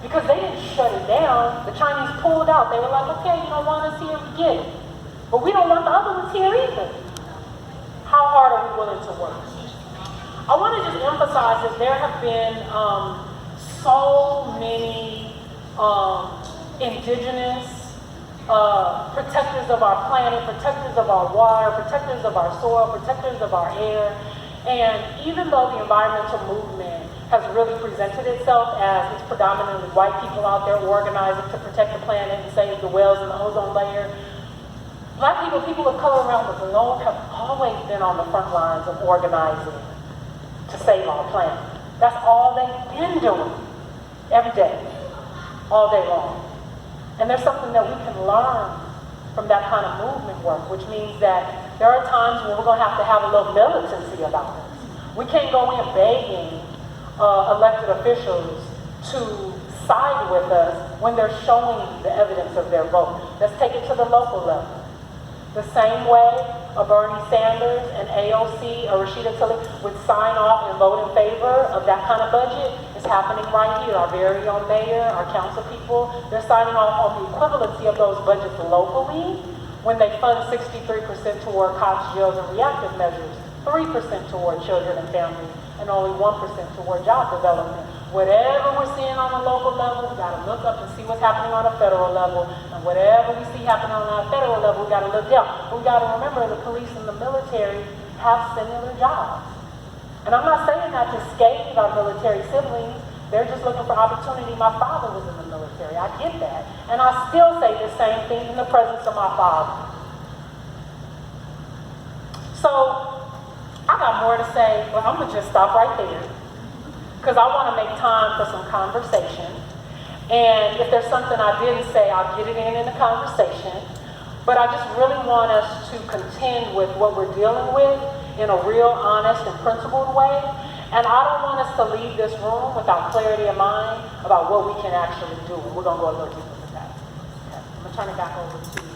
because they didn't shut it down. The Chinese pulled out. They were like, okay, you don't want us here, we get it. But we don't want the other ones here either. How hard are we willing to work? I want to just emphasize that there have been so many indigenous protectors of our planet, protectors of our water, protectors of our soil, protectors of our air. And even though the environmental movement has really presented itself as it's predominantly white people out there organizing to protect the planet and save the whales and the ozone layer, Black people, people of color around the globe have always been on the front lines of organizing to save our planet. That's all they've been doing every day, all day long. And there's something that we can learn from that kind of movement work, which means that there are times when we're going to have a little militancy about this. We can't go in begging elected officials to side with us when they're showing the evidence of their vote. Let's take it to the local level. The same way a Bernie Sanders, an AOC, or Rashida Tlaib would sign off and vote in favor of that kind of budget is happening right here. Our very own mayor, our council people, they're signing off on the equivalency of those budgets locally when they fund 63% toward cops, jails, and reactive measures, 3% toward children and families, and only 1% toward job development. Whatever we're seeing on the local level, we gotta look up and see what's happening on a federal level, and whatever we see happening on a federal level, we gotta look down. We gotta remember the police and the military have similar jobs. And I'm not saying that to scathe our military siblings. They're just looking for opportunity. My father was in the military, I get that. And I still say the same thing in the presence of my father. So, I got more to say, but I'm gonna just stop right there, because I want to make time for some conversation. And if there's something I didn't say, I'll get it in the conversation. But I just really want us to contend with what we're dealing with in a real, honest, and principled way. And I don't want us to leave this room without clarity of mind about what we can actually do. And we're going to go a little deeper with that. Okay. I'm going to turn it back over to you.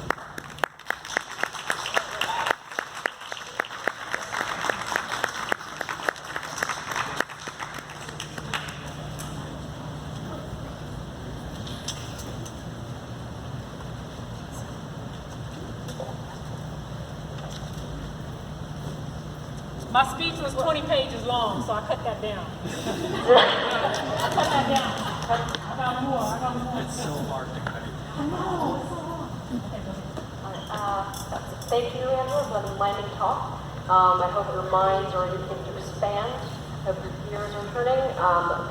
My speech was 20 pages long, so I cut that down. I cut that down. I got more. It's so hard to cut it. I know, it's so hard. Thank you, Angela, for letting Landon talk. I hope your minds are beginning to expand. I hope your ears are turning,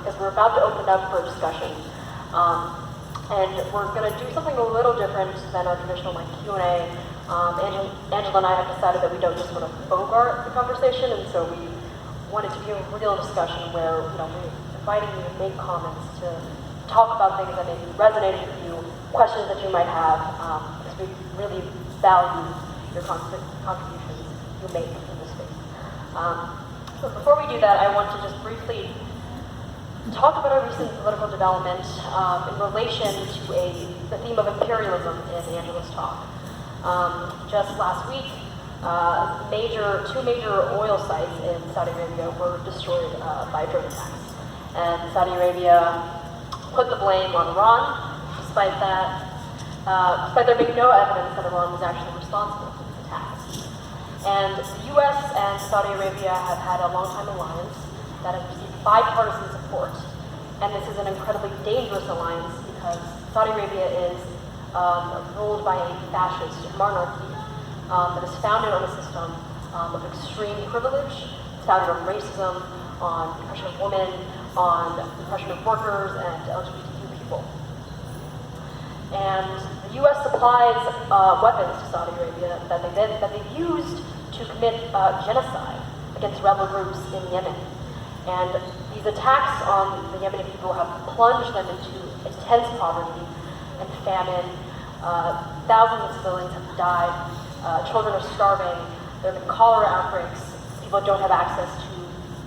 because we're about to open it up for discussion. And we're going to do something a little different than our traditional Q&A. Angela and I have decided that we don't just want to bogart the conversation, and so we wanted to be a real discussion where we're inviting you to make comments, to talk about things that maybe resonated with you, questions that you might have, because we really value your contributions you make in this space. So before we do that, I want to just briefly talk about a recent political development in relation to the theme of imperialism in Angela's talk. Just last week, two major oil sites in Saudi Arabia were destroyed by drone attacks. And Saudi Arabia put the blame on Iran, despite there being no evidence that Iran was actually responsible for these attacks. And the US and Saudi Arabia have had a long-time alliance that has received bipartisan support. And this is an incredibly dangerous alliance because Saudi Arabia is ruled by a fascist monarchy that is founded on a system of extreme privilege, founded on racism, on oppression of women, on oppression of workers and LGBTQ people. And the U.S. supplies weapons to Saudi Arabia that they've used to commit genocide against rebel groups in Yemen. And these attacks on the Yemeni people have plunged them into intense poverty and famine. Thousands of civilians have died. Children are starving. There have been cholera outbreaks. People don't have access to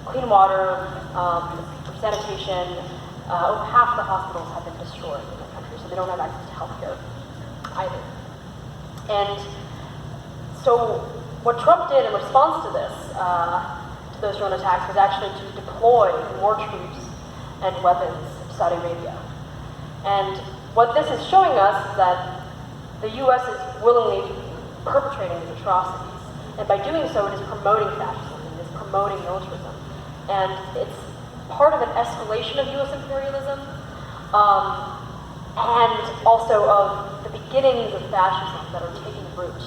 clean water, sanitation. Over half the hospitals have been destroyed in the country, so they don't have access to healthcare either. And so what Trump did in response to this, to those drone attacks, was actually to deploy more troops and weapons to Saudi Arabia. And what this is showing us is that the U.S. is willingly perpetrating these atrocities. And by doing so, it is promoting fascism, and it is promoting militarism. And it's part of an escalation of U.S. imperialism, and also of the beginnings of fascism that are taking root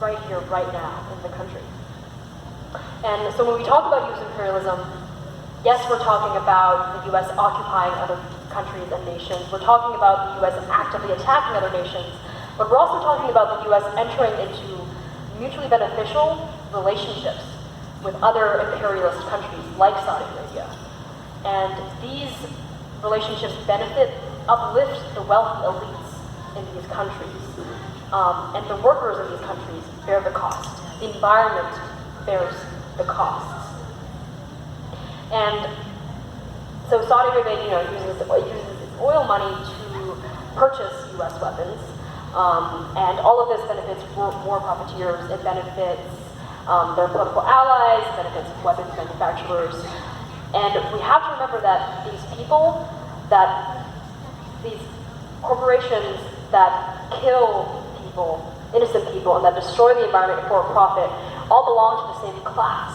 right here, right now, in the country. And so when we talk about U.S. imperialism, yes, we're talking about the U.S. occupying other countries and nations. We're talking about the U.S. actively attacking other nations. But we're also talking about the U.S. entering into mutually beneficial relationships with other imperialist countries like Saudi Arabia. And these relationships uplift the wealthy elites in these countries. And the workers in these countries bear the cost. The environment bears the costs. And so Saudi Arabia, uses its oil money to purchase U.S. weapons, and all of this benefits war profiteers. It benefits their political allies, it benefits weapons manufacturers. And we have to remember that these corporations that kill people, innocent people, and that destroy the environment for profit, all belong to the same class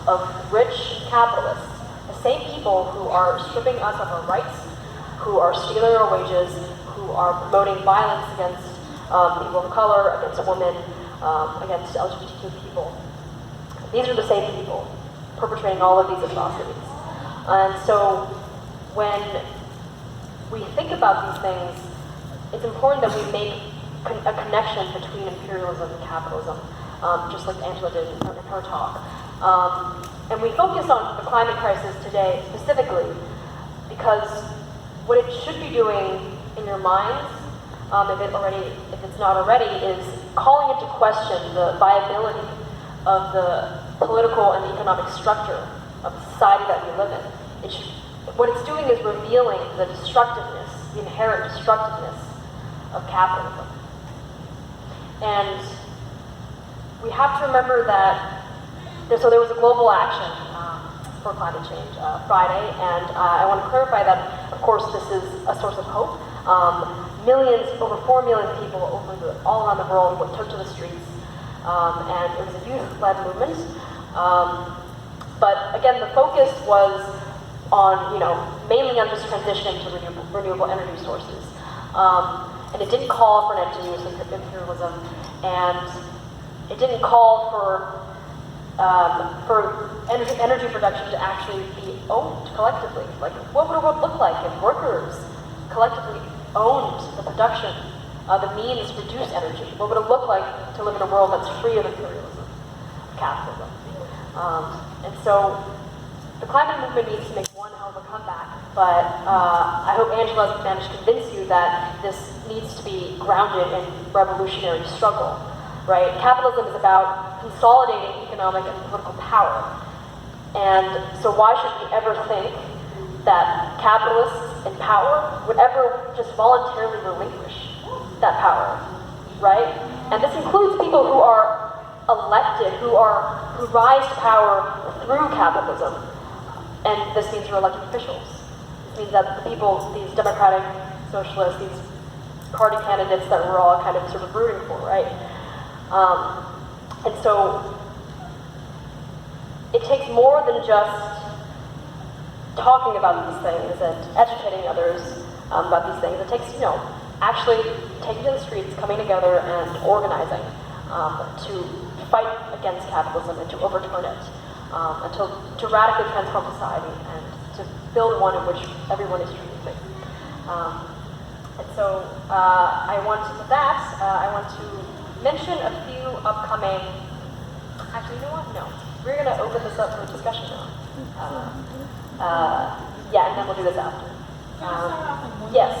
of rich capitalists. The same people who are stripping us of our rights, who are stealing our wages, who are promoting violence against people of color, against women, against LGBTQ people. These are the same people perpetrating all of these atrocities. And so when we think about these things, it's important that we make a connection between imperialism and capitalism, just like Angela did in her talk. And we focus on the climate crisis today specifically because what it should be doing in your minds, if it's not already, is calling into question the viability of the political and economic structure of the society that we live in. What it's doing is revealing the destructiveness, the inherent destructiveness of capitalism. And we have to remember that there was a global action for climate change Friday, and I want to clarify that, of course, this is a source of hope. Over 4 million people all around the world took to the streets, and it was a youth-led movement. But again, the focus was on, mainly on this transition to renewable energy sources. And it didn't call for an end to U.S. imperialism, and it didn't call for energy production to actually be owned collectively. Like, what would it look like if workers collectively owned the production, the means to produce energy? What would it look like to live in a world that's free of imperialism, of capitalism? And so the climate movement needs to make one hell of a comeback, but I hope Angela has managed to convince you that this needs to be grounded in revolutionary struggle, right? Capitalism is about consolidating economic and political power. And so why should we ever think that capitalists in power would ever just voluntarily relinquish that power, right? And this includes people who are elected, who rise to power through capitalism. And this means you're elected officials. This means that the people, these democratic socialists, these party candidates that we're all kind of sort of rooting for, right? And so it takes more than just talking about these things and educating others about these things. It takes, actually taking to the streets, coming together and organizing to fight against capitalism and to overturn it, and to radically transform society and to build one in which everyone is treated free. And so I want to mention a few upcoming, actually, you know what? No. We're going to open this up for discussion now. And then we'll do this after. Yes.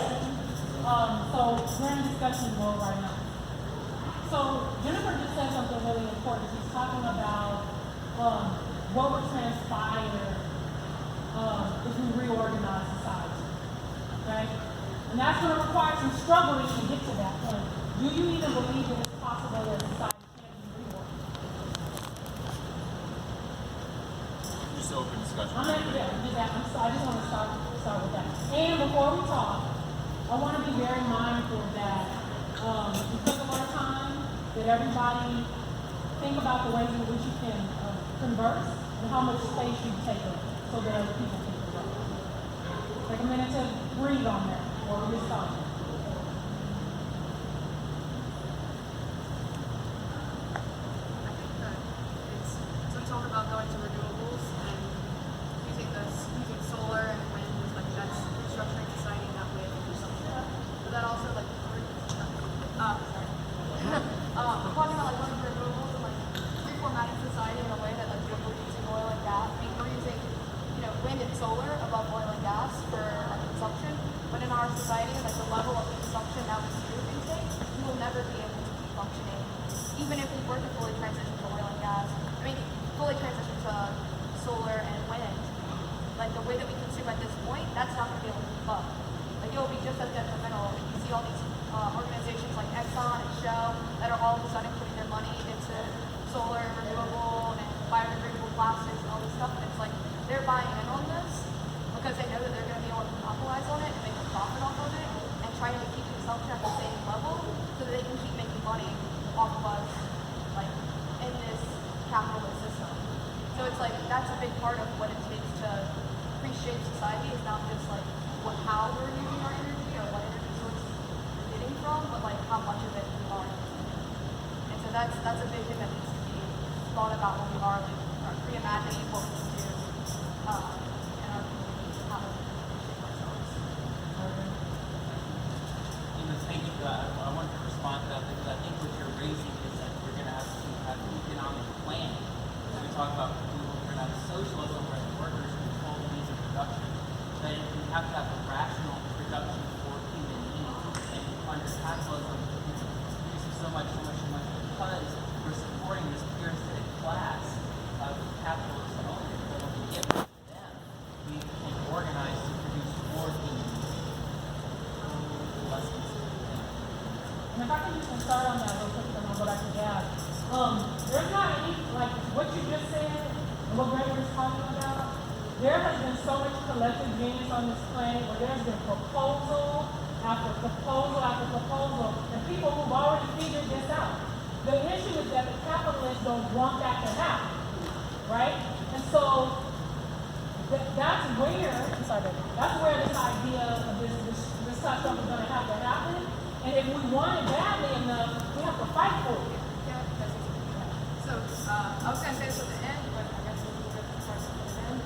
So we're in discussion mode right now. So Jennifer just said something really important. She's talking about what would transpire if we reorganize society, right? And that's going to require some struggling to get to that point. Do you even believe that it's possible that society can be reorganized? Just open discussion. I just want to start with that. And before we talk, I want to be very mindful that because of our time, that everybody think about the ways in which you can converse and how much space you take up so that other people can converse. Take a minute to breathe on that before we get started. So we talk about going to renewables and using solar and wind, like that's restructuring society in that way of consumption. But that also like talking about like going to renewables and like reformatting society in a way that like we're using oil and gas. I mean, we're using wind and solar above oil and gas for our consumption. But in our society, like the level of consumption that we do intake, we will never be able to keep functioning, even if we were to fully transition to oil and gas. I mean, fully transition to solar and wind. Like the way that we consume at this point, that's not going to be able to keep up. Like it will be just as detrimental. You see all these organizations like Exxon and Shell that are all of a sudden putting their money into solar, renewable, and biodegradable plastics and all this stuff. And it's like they're buying in on this because they know that they're going to be able to monopolize on it and make a profit off of it and trying to keep consumption at the same level so that they can keep making money off of us, like in this capitalist system. So it's like that's a big part of what it takes to reshape society is not just like how we're using our energy or what energy source we're getting from, but like how much of it we are using. And so that's a big thing that needs to be thought about when we are like reimagining what we can do in our community and how to reshape ourselves. Thank you for that. I wanted to respond to that because I think what you're raising is that we're going to have to have economic planning. So we talk about we're going to have socialism where the workers control the means of production. Then we have to have a rational production for human needs. And under capitalism, it's producing so much because we're supporting this parasitic class of capitalists only. So when we get rid of them, we can organize to produce more human needs. And if I can just start on that real quick, I don't know what I can add. There's not any, like what you just said and what Greg was talking about, there has been so much collective genius on this planet where there's been proposal after proposal after proposal, and people who've already figured this out. The issue is that the capitalists don't want that to happen, right? And so that's where this idea of this type of stuff is going to have to happen. And if we want it badly enough, we have to fight for it. Yeah, that's exactly. So I was going to say this at the end, but I guess we'll start at the end.